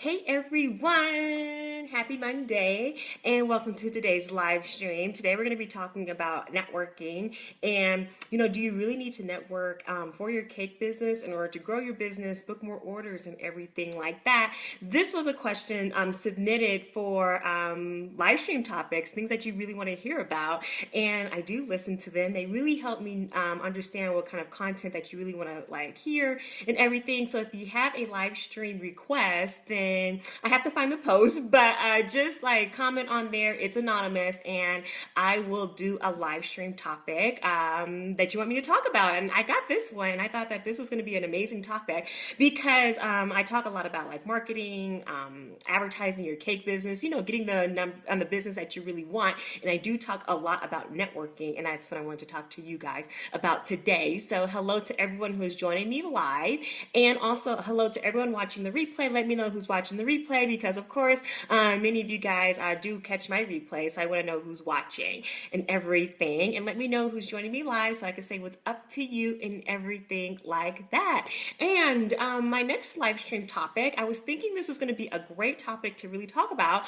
Hey everyone, happy Monday and welcome to today's live stream. Today we're going to be talking about networking and do you really need to network for your cake business in order to grow your business, book more orders and everything like that? This was a question submitted for live stream topics, things that you really want to hear about, and I do listen to them. They really help me understand what kind of content that you really want to hear and everything. So if you have a live stream request, then I have to find the post, but just comment on there. It's anonymous, and I will do a live stream topic that you want me to talk about. And I got this one. I thought that this was going to be an amazing topic because I talk a lot about marketing, advertising your cake business, getting the business that you really want. And I do talk a lot about networking, and that's what I want to talk to you guys about today. So hello to everyone who is joining me live, and also hello to everyone watching the replay. Let me know who's watching the replay because, of course, many of you guys do catch my replay, so I want to know who's watching and everything. And let me know who's joining me live so I can say what's up to you and everything like that. And my next live stream topic, I was thinking this was going to be a great topic to really talk about,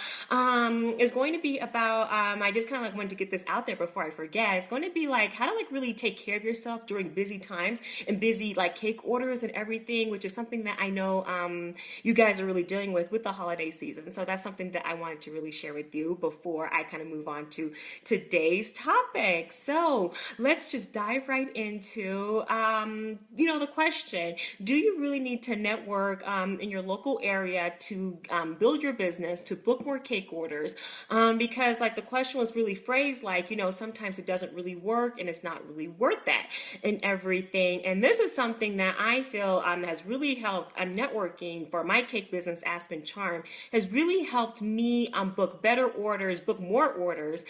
is going to be about, I just kind of wanted to get this out there before I forget. It's going to be how to really take care of yourself during busy times and busy cake orders and everything, which is something that I know you guys are really dealing with the holiday season. So that's something that I wanted to really share with you before I kind of move on to today's topic. So let's just dive right into, the question: do you really need to network in your local area to build your business, to book more cake orders? Because the question was really phrased sometimes it doesn't really work and it's not really worth that and everything. And this is something that I feel has really helped networking for my cake business, Aspen Charm, has really helped me book better orders, book more orders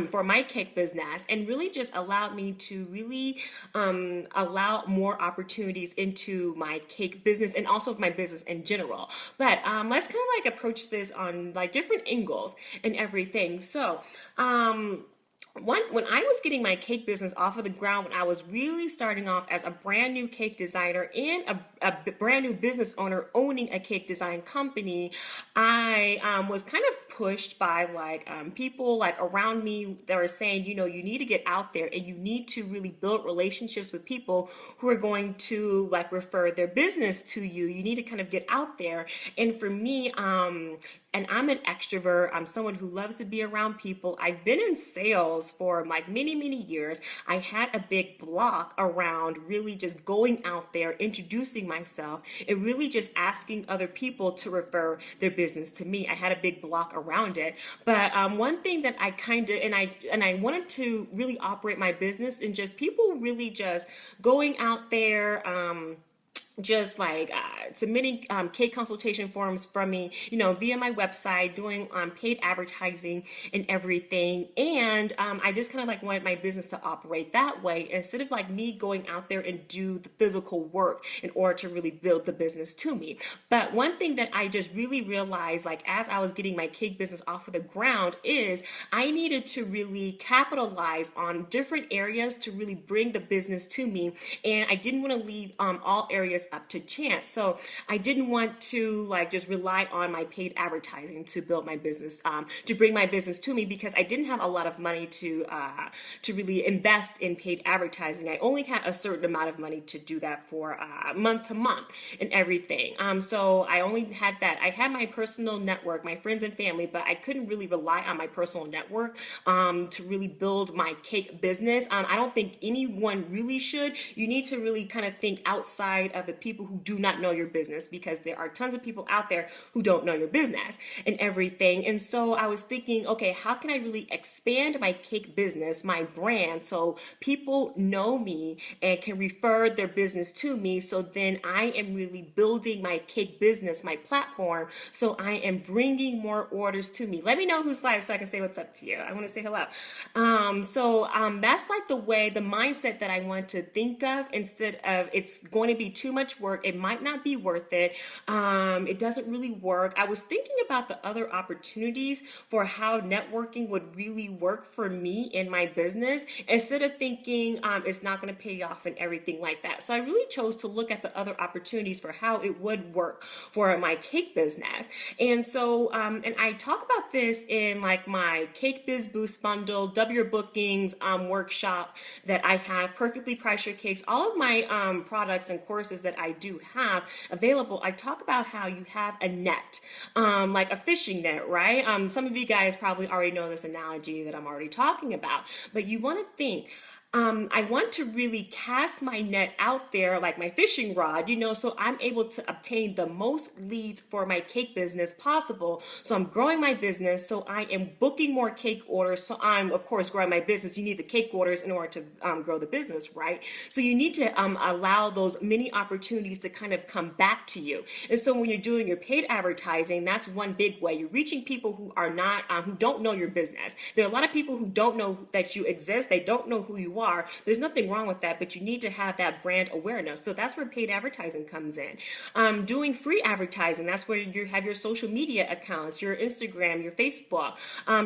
for my cake business, and really just allowed me to really allow more opportunities into my cake business and also my business in general. But let's kind of approach this on different angles and everything. So when I was getting my cake business off of the ground, when I was really starting off as a brand new cake designer and a brand new business owner owning a cake design company, I was kind of pushed by people around me that were saying, you need to get out there and you need to really build relationships with people who are going to refer their business to you. You need to kind of get out there. And for me, and I'm an extrovert. I'm someone who loves to be around people. I've been in sales for many, many years. I had a big block around really just going out there, introducing myself, and really just asking other people to refer their business to me. I had a big block around it. But one thing that I I wanted to really operate my business and just people really just going out there, just submitting cake consultation forms from me, via my website, doing paid advertising and everything. And I just kind of wanted my business to operate that way instead of me going out there and do the physical work in order to really build the business to me. But one thing that I just really realized, as I was getting my cake business off of the ground, is I needed to really capitalize on different areas to really bring the business to me. And I didn't want to leave all areas up to chance. So I didn't want to just rely on my paid advertising to build my business, to bring my business to me, because I didn't have a lot of money to really invest in paid advertising. I only had a certain amount of money to do that for month to month and everything. So I only had that. I had my personal network, my friends and family, but I couldn't really rely on my personal network to really build my cake business. I don't think anyone really should. You need to really kind of think outside of the people who do not know your business, because there are tons of people out there who don't know your business and everything. And so I was thinking, okay, how can I really expand my cake business, my brand, so people know me and can refer their business to me? So then I am really building my cake business, my platform, so I am bringing more orders to me. Let me know who's live so I can say what's up to you. I want to say hello. That's the mindset that I want to think of, instead of it's going to be too much much work. It might not be worth it. It doesn't really work. I was thinking about the other opportunities for how networking would really work for me in my business instead of thinking it's not going to pay off and everything like that. So I really chose to look at the other opportunities for how it would work for my cake business. And so, and I talk about this in like my Cake Biz Boost bundle, double your bookings workshop that I have, perfectly price your cakes, all of my products and courses that I do have available. I talk about how you have a net, like a fishing net, right? Some of you guys probably already know this analogy that I'm already talking about, but you want to think, I want to really cast my net out there like my fishing rod, so I'm able to obtain the most leads for my cake business possible. So I'm growing my business, so I am booking more cake orders. So I'm, of course, growing my business. You need the cake orders in order to grow the business, right? So you need to allow those many opportunities to kind of come back to you. And so when you're doing your paid advertising, that's one big way. You're reaching people who are not, who don't know your business. There are a lot of people who don't know that you exist. They don't know who you are. There's nothing wrong with that, but you need to have that brand awareness. So that's where paid advertising comes in. Doing free advertising, that's where you have your social media accounts, your Instagram, your Facebook,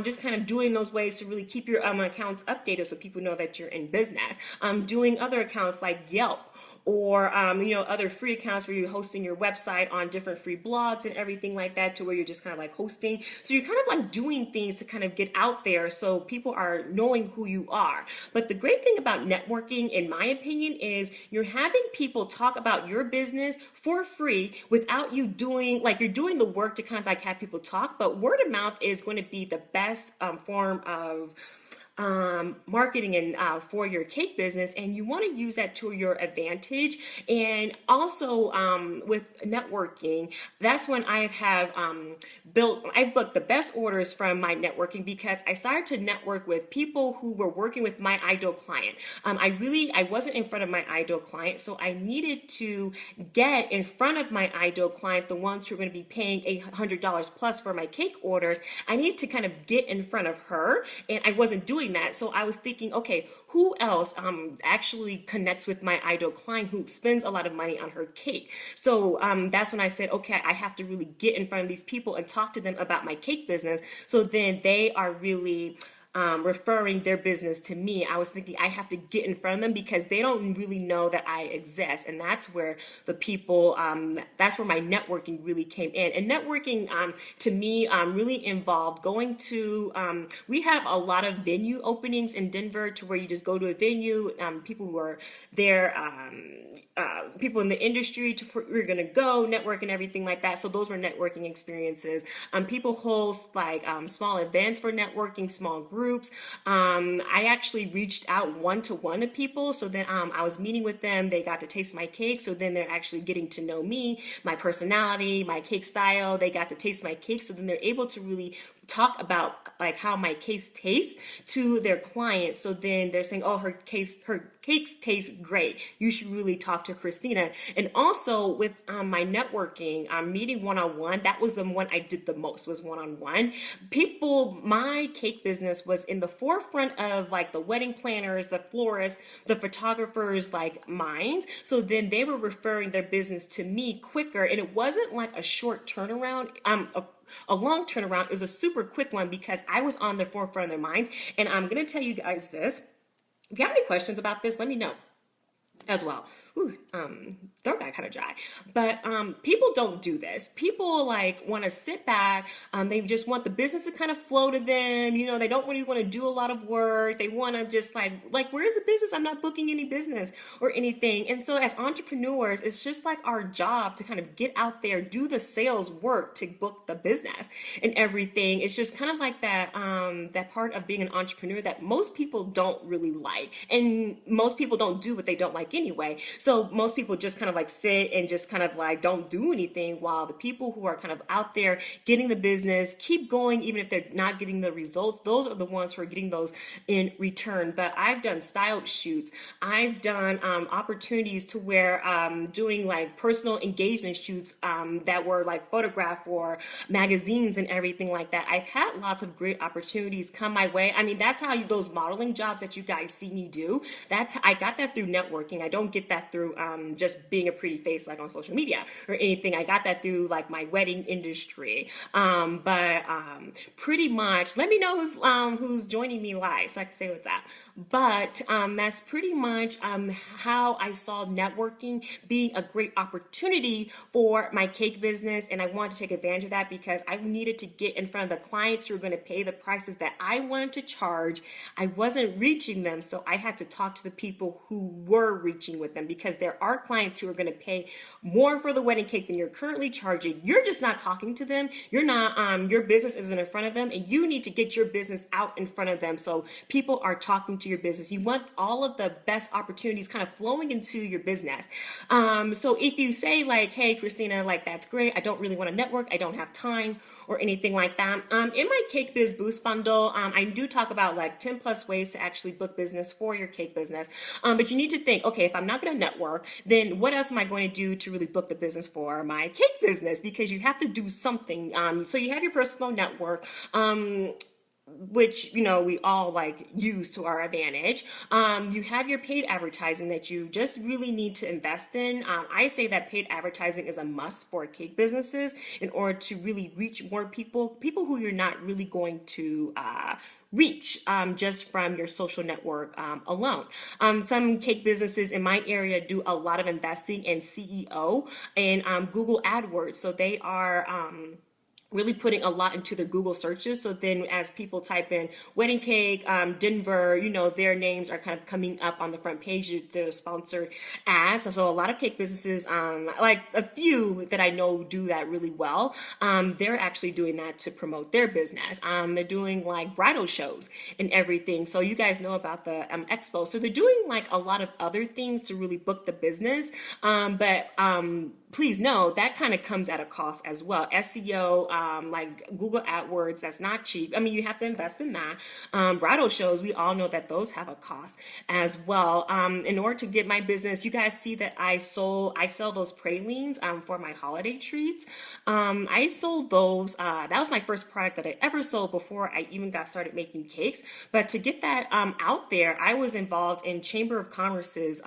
just kind of doing those ways to really keep your accounts updated so people know that you're in business. Doing other accounts like Yelp, or other free accounts where you're hosting your website on different free blogs and everything like that, to where you're just kind of like hosting. So you're kind of like doing things to kind of get out there so people are knowing who you are. But the great thing about networking, in my opinion, is you're having people talk about your business for free without you doing, like, you're doing the work to kind of like have people talk, but word of mouth is going to be the best form of marketing and for your cake business, and you want to use that to your advantage. And also with networking, that's when I have I've booked the best orders from my networking, because I started to network with people who were working with my ideal client. I wasn't in front of my ideal client, so I needed to get in front of my ideal client, the ones who are going to be paying $800 plus for my cake orders. I needed to kind of get in front of her, and I wasn't doing that. So I was thinking, okay, who else actually connects with my ideal client who spends a lot of money on her cake? So that's when I said, okay, I have to really get in front of these people and talk to them about my cake business. So then they are really referring their business to me. I was thinking I have to get in front of them because they don't really know that I exist. And that's where the people, that's where my networking really came in. And networking to me really involved going to, we have a lot of venue openings in Denver, to where you just go to a venue, people who are there, people in the industry we're going to go network and everything like that. So those were networking experiences. People host like small events for networking, small groups. I actually reached out one-to-one to people. So then I was meeting with them. They got to taste my cake. So then they're actually getting to know me, my personality, my cake style. They got to taste my cake. So then they're able to really talk about like how my cakes taste to their clients. So then they're saying, oh, her cakes taste great. You should really talk to Christina. And also with my networking, meeting one-on-one, that was the one I did the most, was one-on-one. People, my cake business was in the forefront of like the wedding planners, the florists, the photographers, like minds. So then they were referring their business to me quicker. And it wasn't like a short turnaround, a long turnaround. Is a super quick one, because I was on the forefront of their minds. And I'm going to tell you guys this. If you have any questions about this, let me know as well. Throat got kind of dry. But people don't do this. People like want to sit back. They just want the business to kind of flow to them. They don't really want to do a lot of work. They want to just like where's the business? I'm not booking any business or anything. And so as entrepreneurs, it's just like our job to kind of get out there, do the sales work to book the business and everything. It's just kind of like that, that part of being an entrepreneur that most people don't really like. And most people don't do what they don't like anyway. So most people just kind of like sit and just kind of like don't do anything, while the people who are kind of out there getting the business keep going, even if they're not getting the results. Those are the ones who are getting those in return. But I've done style shoots. I've done opportunities to where doing like personal engagement shoots that were like photographed for magazines and everything like that. I've had lots of great opportunities come my way. I mean, that's how those modeling jobs that you guys see me do, I got that through networking. I don't get that through just being a pretty face like on social media or anything. I got that through like my wedding industry. But pretty much, let me know who's joining me live so I can say what's up. But that's pretty much how I saw networking being a great opportunity for my cake business. And I wanted to take advantage of that because I needed to get in front of the clients who were going to pay the prices that I wanted to charge. I wasn't reaching them, so I had to talk to the people who were reaching with them, because there are clients who are going to pay more for the wedding cake than you're currently charging. You're just not talking to them. You're not, your business isn't in front of them, and you need to get your business out in front of them so people are talking to your business. You want all of the best opportunities kind of flowing into your business. So if you say like, hey, Christina, like that's great, I don't really want to network, I don't have time or anything like that. In my Cake Biz Boost bundle, I do talk about like 10 plus ways to actually book business for your cake business. But you need to think, okay, if I'm not going to network, then what else am I going to do to really book the business for my cake business? Because you have to do something. So you have your personal network. Which we all like use to our advantage. You have your paid advertising that you just really need to invest in. I say that paid advertising is a must for cake businesses in order to really reach more people who you're not really going to reach just from your social network alone. Some cake businesses in my area do a lot of investing in CEO and Google AdWords. So they are really putting a lot into the Google searches. So then as people type in wedding cake, Denver, their names are kind of coming up on the front page, the sponsored ads. So a lot of cake businesses, like a few that I know do that really well, they're actually doing that to promote their business. They're doing like bridal shows and everything. So you guys know about the expo. So they're doing like a lot of other things to really book the business. But please know that kind of comes at a cost as well. SEO, like Google AdWords, that's not cheap. I mean, you have to invest in that. Bridal shows, we all know that those have a cost as well. In order to get my business, you guys see that I sell those pralines for my holiday treats. I sold those. That was my first product that I ever sold before I even got started making cakes. But to get that out there, I was involved in Chamber of Commerce's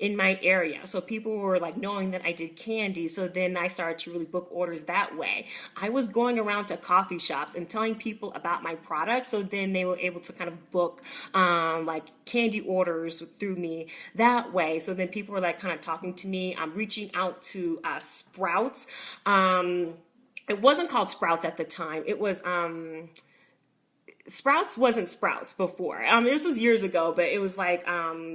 in my area. So people were like knowing that I did candy. So then I started to really book orders that way. I was going around to coffee shops and telling people about my products. So then they were able to kind of book like candy orders through me that way. So then people were like kind of talking to me. I'm reaching out to Sprouts. It wasn't called Sprouts at the time. It was Sprouts wasn't Sprouts before. This was years ago, but it was like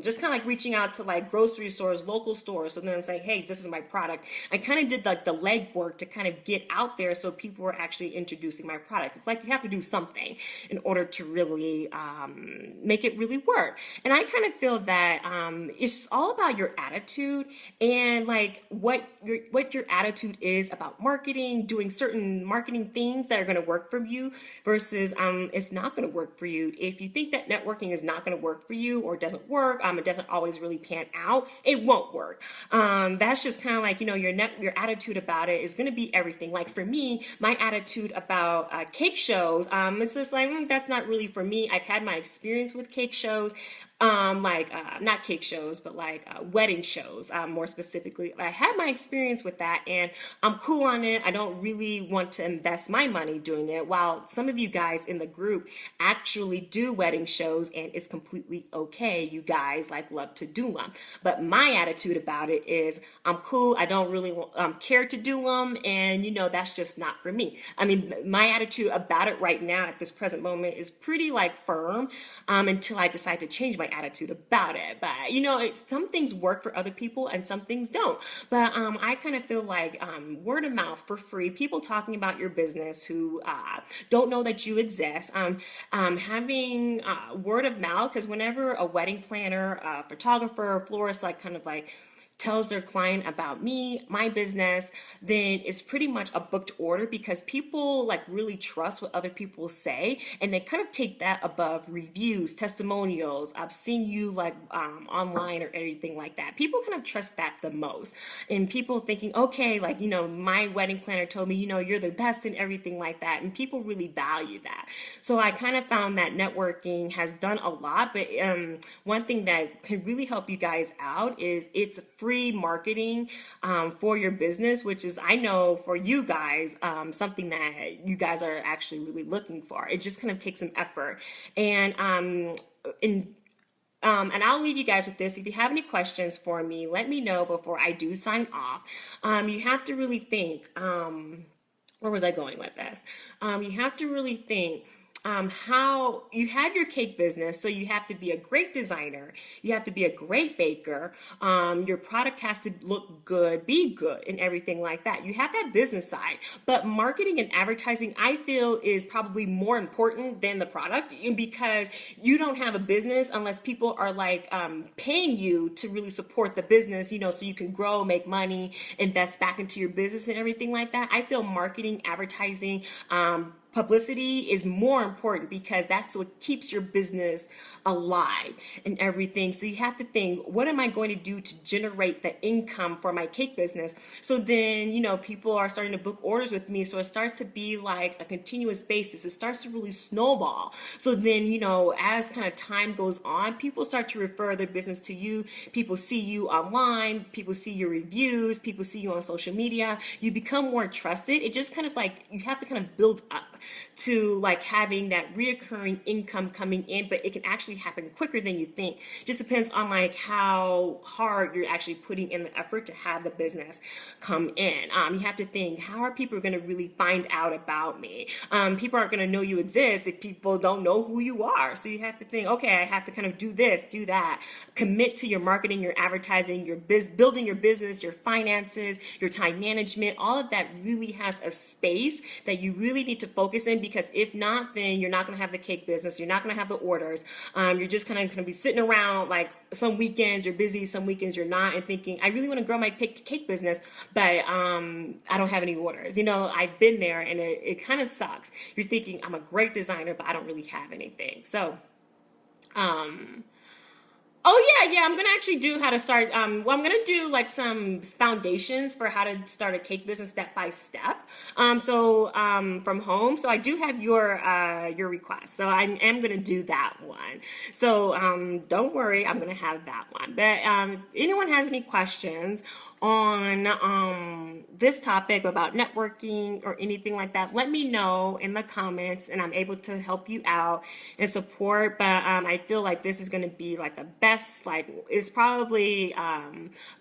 just kind of like reaching out to like grocery stores, local stores. So then I'm saying, hey, this is my product. I kind of did like the legwork to kind of get out there so people were actually introducing my product. It's like you have to do something in order to really make it really work. And I kind of feel that it's all about your attitude and like what your attitude is about marketing, doing certain marketing things that are going to work for you versus it's not going to work for you. If you think that networking is not going to work for you or doesn't work, it doesn't always really pan out, it won't work. That's just kind of like, your attitude about it is going to be everything. Like for me, my attitude about cake shows, it's just like, that's not really for me. I've had my experience with cake shows. Not cake shows, but like wedding shows, more specifically. I had my experience with that and I'm cool on it. I don't really want to invest my money doing it, while some of you guys in the group actually do wedding shows and it's completely okay. You guys like love to do them. But my attitude about it is I'm cool. I don't really care to do them. And that's just not for me. I mean, my attitude about it right now at this present moment is pretty like firm until I decide to change my attitude about it. But some things work for other people and some things don't. But I kind of feel like word of mouth for free, people talking about your business who don't know that you exist, having word of mouth, because whenever a wedding planner, photographer, florist, like kind of like tells their client about me, my business, then it's pretty much a booked order because people like really trust what other people say and they kind of take that above reviews, testimonials. I've seen you like online or anything like that. People kind of trust that the most. And people thinking, okay, like, my wedding planner told me, you're the best and everything like that. And people really value that. So I kind of found that networking has done a lot, but one thing that can really help you guys out is it's free marketing for your business, which is, I know for you guys, something that you guys are actually really looking for. It just kind of takes some effort. And I'll leave you guys with this. If you have any questions for me, let me know before I do sign off. You have to really think, where was I going with this? You have to really think how you have your cake business. So you have to be a great designer. You have to be a great baker. Your product has to look good, be good, and everything like that. You have that business side, but marketing and advertising, I feel, is probably more important than the product because you don't have a business unless people are like paying you to really support the business, so you can grow, make money, invest back into your business and everything like that. I feel marketing, advertising, publicity is more important because that's what keeps your business alive and everything. So you have to think, what am I going to do to generate the income for my cake business? So then, people are starting to book orders with me. So it starts to be like a continuous basis. It starts to really snowball. So then, as kind of time goes on, people start to refer their business to you. People see you online. People see your reviews. People see you on social media. You become more trusted. It just kind of like, you have to kind of build up to like having that reoccurring income coming in, but it can actually happen quicker than you think. Just depends on like how hard you're actually putting in the effort to have the business come in. You have to think, how are people going to really find out about me? People aren't going to know you exist if people don't know who you are. So you have to think, okay, I have to kind of do this, do that. Commit to your marketing, your advertising, your building your business, your finances, your time management. All of that really has a space that you really need to focus in, because if not, then you're not going to have the cake business. You're not going to have the orders. You're just kind of going to be sitting around, like some weekends you're busy, some weekends you're not, and thinking, I really want to grow my cake business, but I don't have any orders. I've been there, and it kind of sucks. You're thinking, I'm a great designer, but I don't really have anything. So oh yeah. I'm gonna actually do how to start. I'm gonna do like some foundations for how to start a cake business step by step. From home. So I do have your request. So I am gonna do that one. So don't worry, I'm gonna have that one. But if anyone has any questions on this topic about networking or anything like that, let me know in the comments, and I'm able to help you out and support. But I feel like this is going to be like the best, like it's probably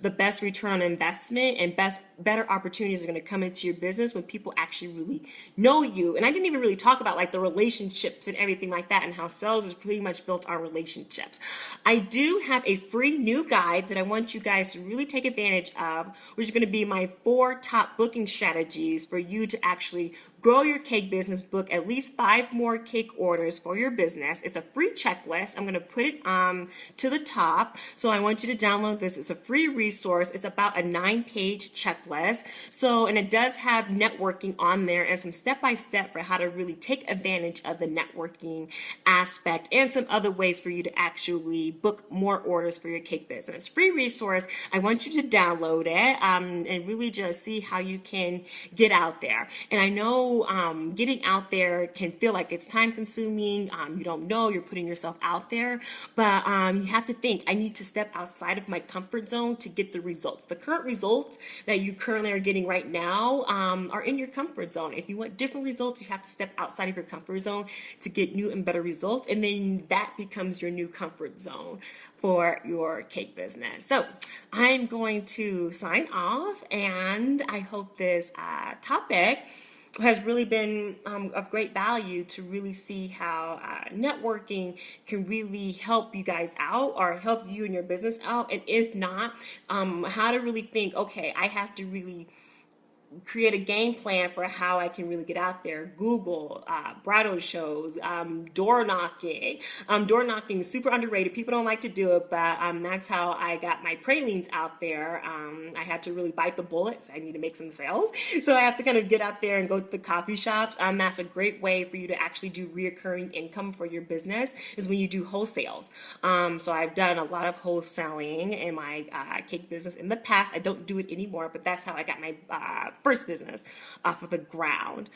the best return on investment, and better opportunities are going to come into your business when people actually really know you. And I didn't even really talk about like the relationships and everything like that, and how sales is pretty much built on relationships. I do have a free new guide that I want you guys to really take advantage of, which is going to be my 4 top booking strategies for you to actually grow your cake business, book at least 5 more cake orders for your business. It's a free checklist. I'm going to put it to the top. So I want you to download this. It's a free resource. It's about a 9-page checklist. And it does have networking on there and some step-by-step for how to really take advantage of the networking aspect, and some other ways for you to actually book more orders for your cake business. Free resource. I want you to download it and really just see how you can get out there. And I know getting out there can feel like it's time consuming. You don't know, you're putting yourself out there, but you have to think, I need to step outside of my comfort zone to get the results. The current results that you currently are getting right now are in your comfort zone. If you want different results, you have to step outside of your comfort zone to get new and better results, and then that becomes your new comfort zone for your cake business. So I'm going to sign off, and I hope this topic has really been of great value to really see how networking can really help you guys out, or help you and your business out. And if not, how to really think, okay, I have to really create a game plan for how I can really get out there. Google, bridal shows, door knocking. Door knocking is super underrated. People don't like to do it, but that's how I got my pralines out there. I had to really bite the bullets. I need to make some sales. So I have to kind of get out there and go to the coffee shops. That's a great way for you to actually do reoccurring income for your business is when you do wholesales. So I've done a lot of wholesaling in my cake business in the past. I don't do it anymore, but that's how I got my first business off of the ground.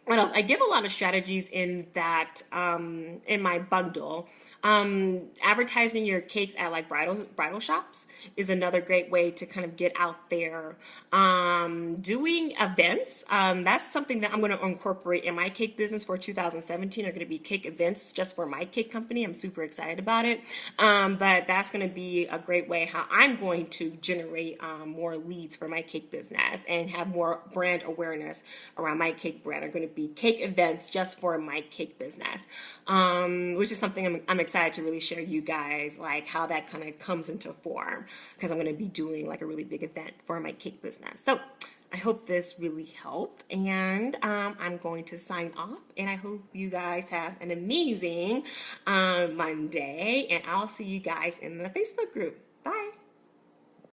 What else? I give a lot of strategies in that in my bundle. Advertising your cakes at like bridal shops is another great way to kind of get out there. Doing events, that's something that I'm going to incorporate in my cake business for 2017. Are going to be cake events just for my cake company. I'm super excited about it. But that's going to be a great way how I'm going to generate more leads for my cake business and have more brand awareness around my cake brand. Are going to be cake events just for my cake business, which is something I'm excited to really share you guys like how that kind of comes into form because I'm going to be doing like a really big event for my cake business. So I hope this really helped, and I'm going to sign off, and I hope you guys have an amazing Monday, and I'll see you guys in the Facebook group. Bye.